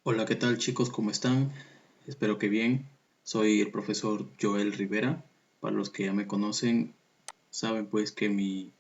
Hola, ¿qué tal chicos? ¿Cómo están? Espero que bien. Soy el profesor Joel Rivera. Para los que ya me conocen, saben pues que mi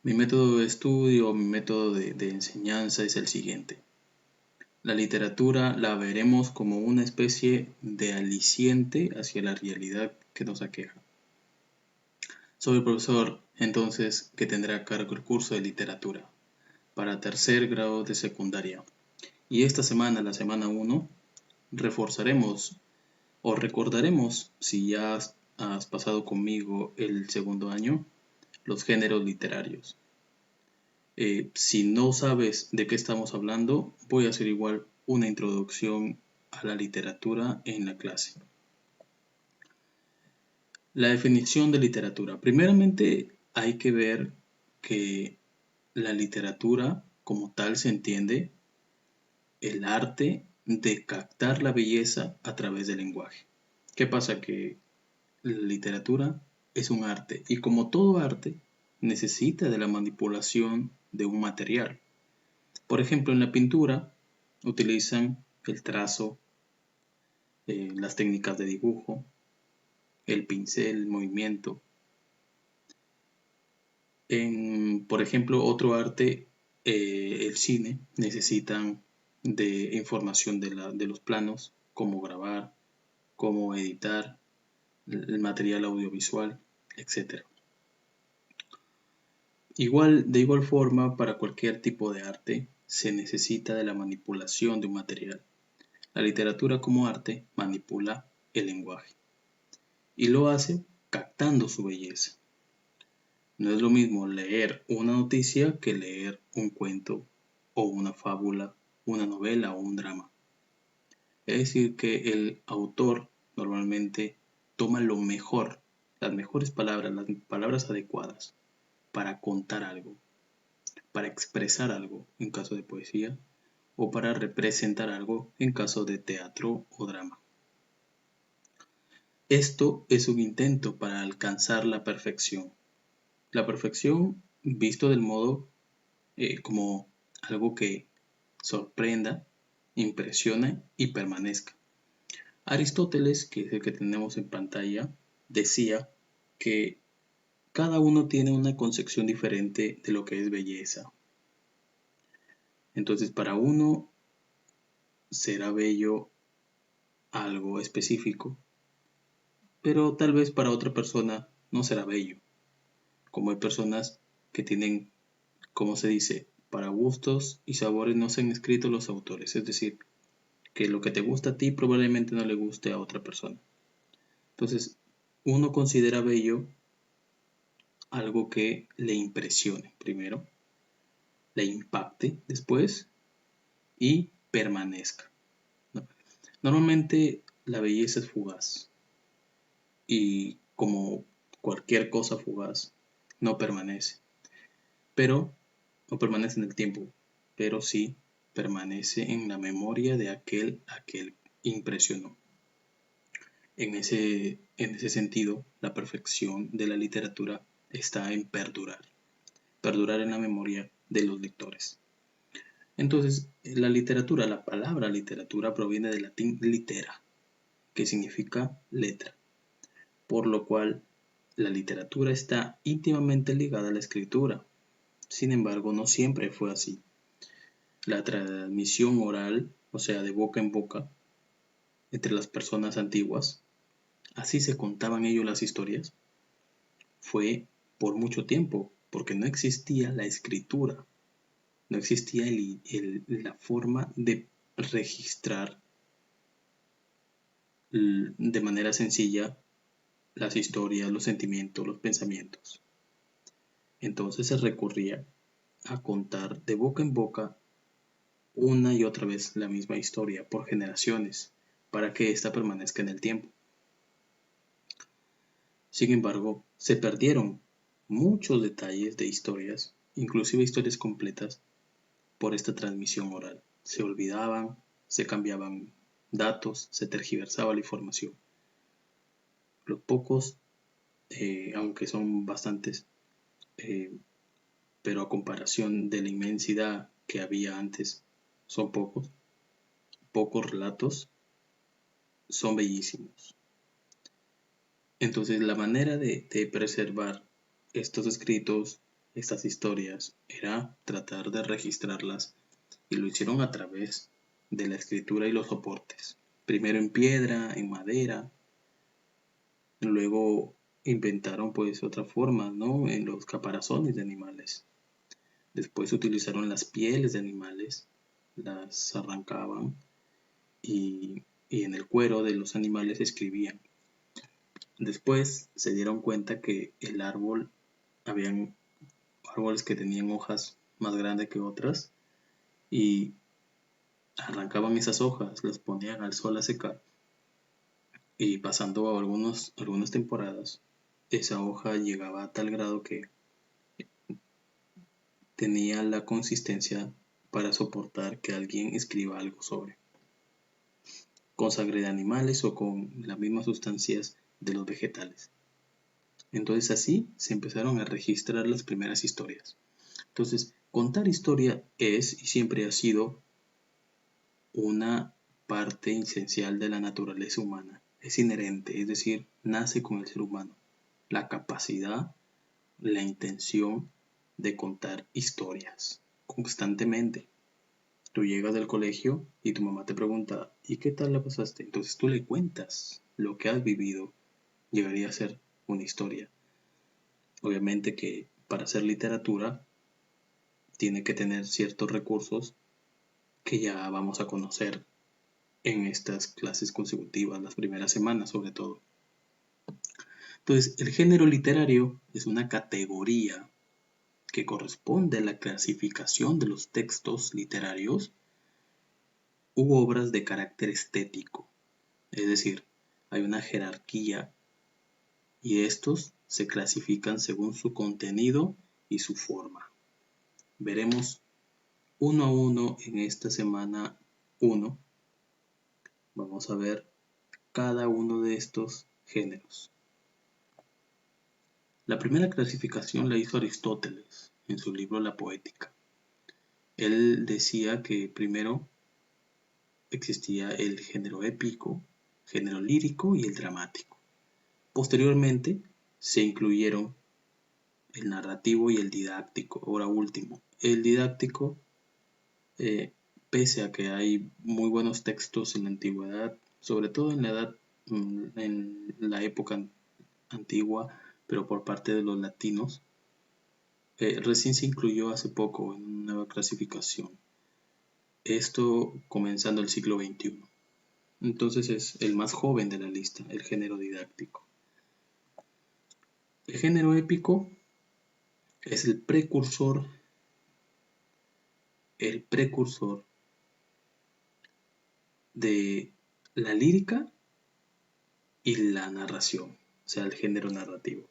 método de estudio, mi método de enseñanza es el siguiente. La literatura la veremos como una especie de aliciente hacia la realidad que nos aqueja. Soy el profesor entonces que tendrá a cargo el curso de literatura para tercer grado de secundaria. Y esta semana, la semana 1, reforzaremos o recordaremos, si ya has pasado conmigo el segundo año, los géneros literarios. Si no sabes de qué estamos hablando, voy a hacer igual una introducción a la literatura en la clase. La definición de literatura. Primeramente hay que ver que la literatura como tal se entiende el arte de captar la belleza a través del lenguaje. ¿Qué pasa? Que la literatura es un arte y como todo arte necesita de la manipulación de un material. Por ejemplo, en la pintura utilizan el trazo, las técnicas de dibujo, el pincel, el movimiento. Por ejemplo, otro arte, el cine, necesitan de información de los planos, cómo grabar, cómo editar, el material audiovisual, etc. De igual forma, para cualquier tipo de arte se necesita de la manipulación de un material. La literatura como arte manipula el lenguaje y lo hace captando su belleza. No es lo mismo leer una noticia que leer un cuento o una fábula, una novela o un drama. Es decir, que el autor normalmente toma lo mejor, las mejores palabras, las palabras adecuadas para contar algo, para expresar algo en caso de poesía o para representar algo en caso de teatro o drama. Esto es un intento para alcanzar la perfección. La perfección visto del modo como algo que sorprenda, impresione y permanezca. Aristóteles, que es el que tenemos en pantalla, decía que cada uno tiene una concepción diferente de lo que es belleza. Entonces, para uno será bello algo específico, pero tal vez para otra persona no será bello. Como hay personas que tienen, como se dice, para gustos y sabores no se han escrito los autores, es decir, que lo que te gusta a ti probablemente no le guste a otra persona. Entonces, uno considera bello algo que le impresione primero, le impacte después y permanezca. Normalmente la belleza es fugaz y como cualquier cosa fugaz, no permanece. Pero no permanece en el tiempo, pero sí permanece en la memoria de aquel a que impresionó. En ese sentido, la perfección de la literatura está en perdurar en la memoria de los lectores. Entonces, la palabra literatura proviene del latín litera, que significa letra, por lo cual la literatura está íntimamente ligada a la escritura. Sin embargo, no siempre fue así. La transmisión oral, o sea, de boca en boca, entre las personas antiguas, así se contaban ellos las historias, fue por mucho tiempo, porque no existía la escritura, no existía la forma de registrar de manera sencilla las historias, los sentimientos, los pensamientos. Entonces se recurría a contar de boca en boca una y otra vez la misma historia por generaciones para que ésta permanezca en el tiempo. Sin embargo, se perdieron muchos detalles de historias, inclusive historias completas, por esta transmisión oral. Se olvidaban, se cambiaban datos, se tergiversaba la información. Los pocos, aunque son bastantes, pero a comparación de la inmensidad que había antes, son pocos relatos, son bellísimos. Entonces la manera de preservar estos escritos, estas historias, era tratar de registrarlas, y lo hicieron a través de la escritura y los soportes. Primero en piedra, en madera, luego inventaron pues otra forma, ¿no? En los caparazones de animales. Después utilizaron las pieles de animales, las arrancaban y en el cuero de los animales escribían. Después se dieron cuenta que el árbol, habían árboles que tenían hojas más grandes que otras, y arrancaban esas hojas, las ponían al sol a secar, y pasando algunas temporadas, esa hoja llegaba a tal grado que tenía la consistencia para soportar que alguien escriba algo sobre, con sangre de animales o con las mismas sustancias de los vegetales. Entonces así se empezaron a registrar las primeras historias. Entonces, contar historia es y siempre ha sido una parte esencial de la naturaleza humana. Es inherente, es decir, nace con el ser humano. La capacidad, la intención de contar historias constantemente. Tú llegas del colegio y tu mamá te pregunta, ¿y qué tal la pasaste? Entonces tú le cuentas lo que has vivido. Llegaría a ser una historia. Obviamente que para hacer literatura tiene que tener ciertos recursos que ya vamos a conocer en estas clases consecutivas, las primeras semanas sobre todo. Entonces, el género literario es una categoría que corresponde a la clasificación de los textos literarios u obras de carácter estético. Es decir, hay una jerarquía y estos se clasifican según su contenido y su forma. Veremos uno a uno en esta semana 1. Vamos a ver cada uno de estos géneros. La primera clasificación la hizo Aristóteles en su libro La Poética. Él decía que primero existía el género épico, género lírico y el dramático. Posteriormente se incluyeron el narrativo y el didáctico. Ahora último, el didáctico, pese a que hay muy buenos textos en la antigüedad, sobre todo en la época antigua, pero por parte de los latinos, recién se incluyó hace poco en una nueva clasificación. Esto comenzando el siglo XXI. Entonces es el más joven de la lista, el género didáctico. El género épico es el precursor de la lírica y la narración, o sea, el género narrativo.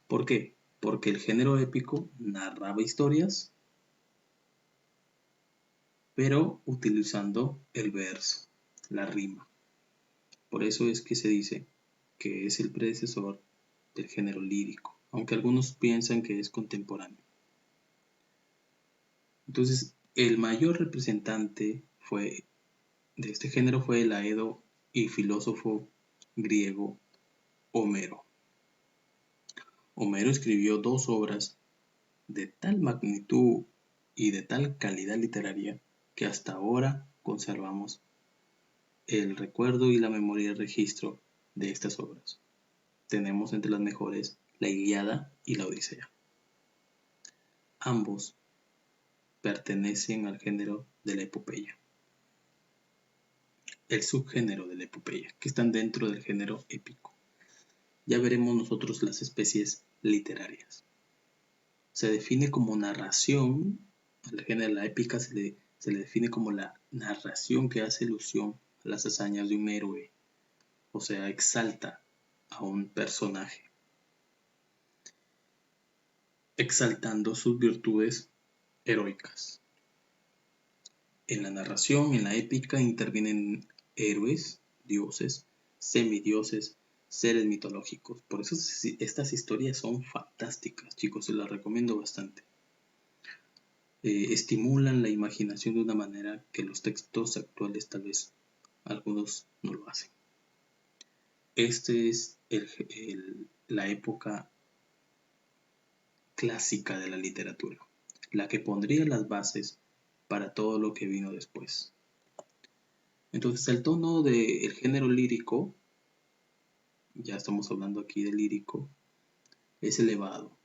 ¿Por qué? Porque el género épico narraba historias, pero utilizando el verso, la rima. Por eso es que se dice que es el predecesor del género lírico, aunque algunos piensan que es contemporáneo. Entonces, el mayor representante de este género fue el aedo y filósofo griego Homero. Homero escribió 2 obras de tal magnitud y de tal calidad literaria que hasta ahora conservamos el recuerdo y la memoria y el registro de estas obras. Tenemos entre las mejores la Ilíada y la Odisea. Ambos pertenecen al género de la epopeya, el subgénero de la epopeya, que están dentro del género épico. Ya veremos nosotros las especies literarias. Se define como narración, al género de la épica se le define como la narración que hace alusión a las hazañas de un héroe, o sea, exalta a un personaje, exaltando sus virtudes heroicas. En la narración, en la épica, intervienen héroes, dioses, semidioses, seres mitológicos. Por eso estas historias son fantásticas, chicos, se las recomiendo bastante. estimulan la imaginación de una manera que los textos actuales tal vez algunos no lo hacen. Este es la época clásica de la literatura, la que pondría las bases para todo lo que vino después. Entonces el tono del género lírico, ya estamos hablando aquí de lírico, es elevado.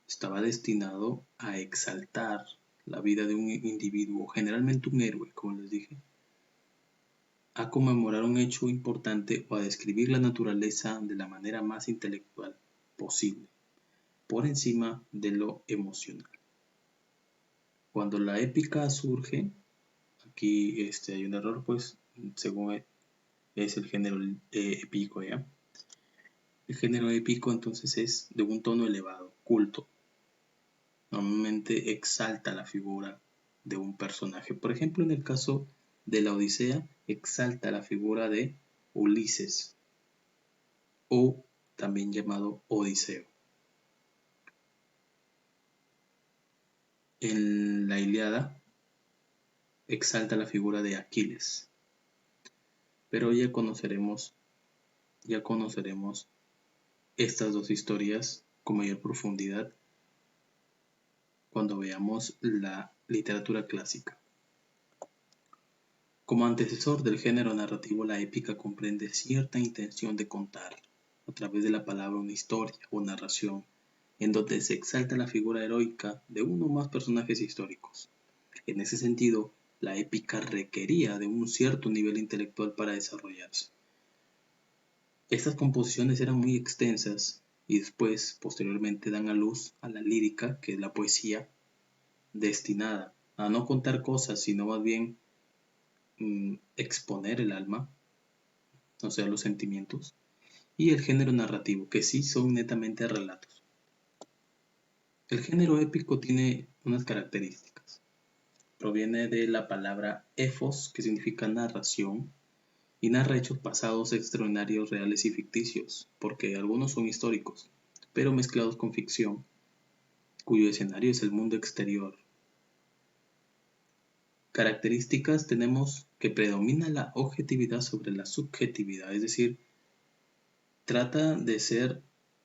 Estaba destinado a exaltar la vida de un individuo, generalmente un héroe, como les dije, a conmemorar un hecho importante o a describir la naturaleza de la manera más intelectual posible, por encima de lo emocional. Cuando la épica surge, aquí hay un error, pues, según es el género épico, ¿ya? El género épico entonces es de un tono elevado, culto. Normalmente exalta la figura de un personaje. Por ejemplo, en el caso de la Odisea, exalta la figura de Ulises, o también llamado Odiseo. En la Ilíada exalta la figura de Aquiles. Pero ya conoceremos estas dos historias con mayor profundidad cuando veamos la literatura clásica. Como antecesor del género narrativo, la épica comprende cierta intención de contar, a través de la palabra, una historia o narración, en donde se exalta la figura heroica de uno o más personajes históricos. En ese sentido, la épica requería de un cierto nivel intelectual para desarrollarse. Estas composiciones eran muy extensas y después, posteriormente, dan a luz a la lírica, que es la poesía, destinada a no contar cosas, sino más bien exponer el alma, o sea, los sentimientos, y el género narrativo, que sí son netamente relatos. El género épico tiene unas características. Proviene de la palabra epos, que significa narración, y narra hechos pasados extraordinarios, reales y ficticios, porque algunos son históricos, pero mezclados con ficción, cuyo escenario es el mundo exterior. Características tenemos que predomina la objetividad sobre la subjetividad, es decir, trata de ser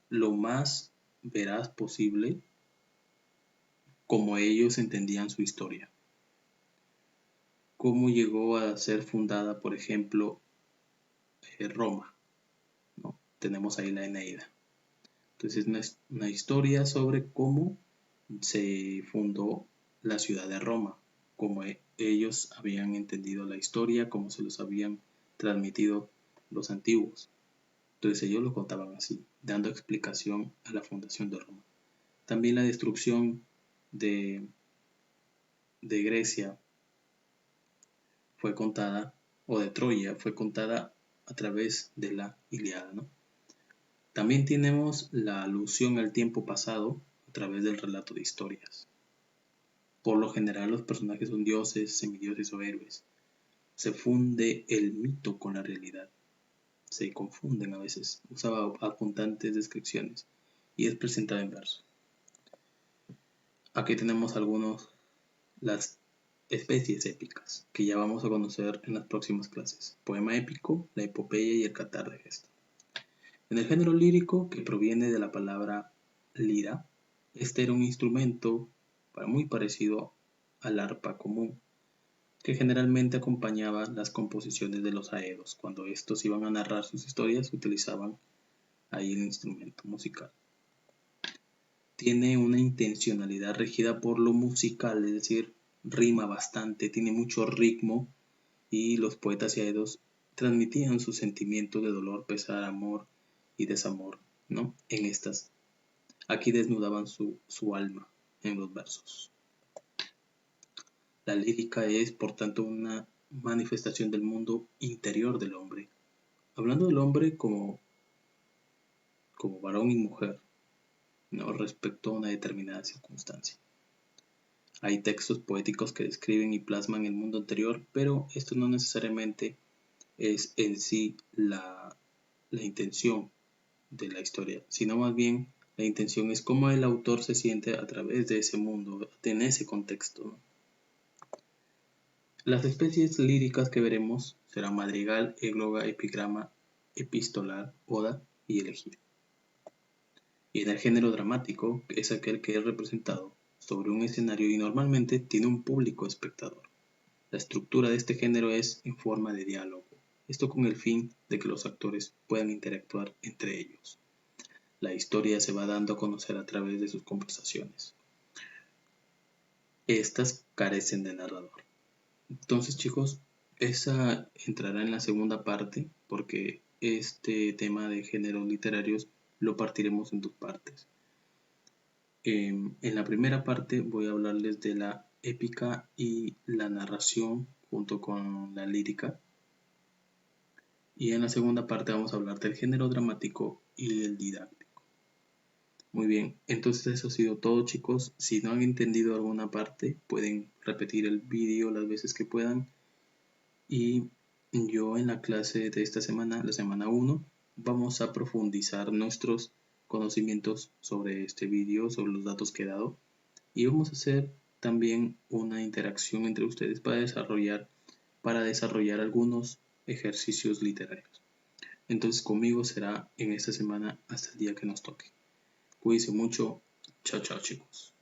lo más veraz posible como ellos entendían su historia. Cómo llegó a ser fundada, por ejemplo, Roma, ¿no? Tenemos ahí la Eneida. Entonces es una historia sobre cómo se fundó la ciudad de Roma, cómo ellos habían entendido la historia, cómo se los habían transmitido los antiguos. Entonces ellos lo contaban así, dando explicación a la fundación de Roma. También la destrucción de Grecia fue contada, o de Troya, fue contada a través de la Ilíada, ¿no? También tenemos la alusión al tiempo pasado a través del relato de historias. Por lo general los personajes son dioses, semidioses o héroes. Se funde el mito con la realidad. Se confunden a veces. Usaba abundantes descripciones y es presentado en verso. Aquí tenemos las especies épicas que ya vamos a conocer en las próximas clases. Poema épico, la epopeya y el cantar de gesto. En el género lírico, que proviene de la palabra lira, este era un instrumento muy parecido al arpa común, que generalmente acompañaba las composiciones de los aedos. Cuando estos iban a narrar sus historias, utilizaban ahí el instrumento musical. Tiene una intencionalidad regida por lo musical, es decir, rima bastante, tiene mucho ritmo, y los poetas y aedos transmitían sus sentimientos de dolor, pesar, amor y desamor, ¿no? Aquí desnudaban su alma en los versos. La lírica es, por tanto, una manifestación del mundo interior del hombre. Hablando del hombre como varón y mujer, ¿no? Respecto a una determinada circunstancia. Hay textos poéticos que describen y plasman el mundo interior, pero esto no necesariamente es en sí la intención de la historia, sino más bien La intención es cómo el autor se siente a través de ese mundo, en ese contexto, ¿no? Las especies líricas que veremos serán madrigal, égloga, epigrama, epistolar, oda y elegía. Y en el género dramático es aquel que es representado sobre un escenario y normalmente tiene un público espectador. La estructura de este género es en forma de diálogo, esto con el fin de que los actores puedan interactuar entre ellos. La historia se va dando a conocer a través de sus conversaciones. Estas carecen de narrador. Entonces, chicos, esa entrará en la segunda parte porque este tema de géneros literarios lo partiremos en dos partes. En la primera parte voy a hablarles de la épica y la narración junto con la lírica. Y en la segunda parte vamos a hablar del género dramático y del didáctico. Muy bien, entonces eso ha sido todo, chicos. Si no han entendido alguna parte, pueden repetir el vídeo las veces que puedan. Y yo en la clase de esta semana, la semana 1, vamos a profundizar nuestros conocimientos sobre este vídeo, sobre los datos que he dado. Y vamos a hacer también una interacción entre ustedes para desarrollar algunos ejercicios literarios. Entonces conmigo será en esta semana hasta el día que nos toque. Cuídense mucho. Chao, chao, chicos.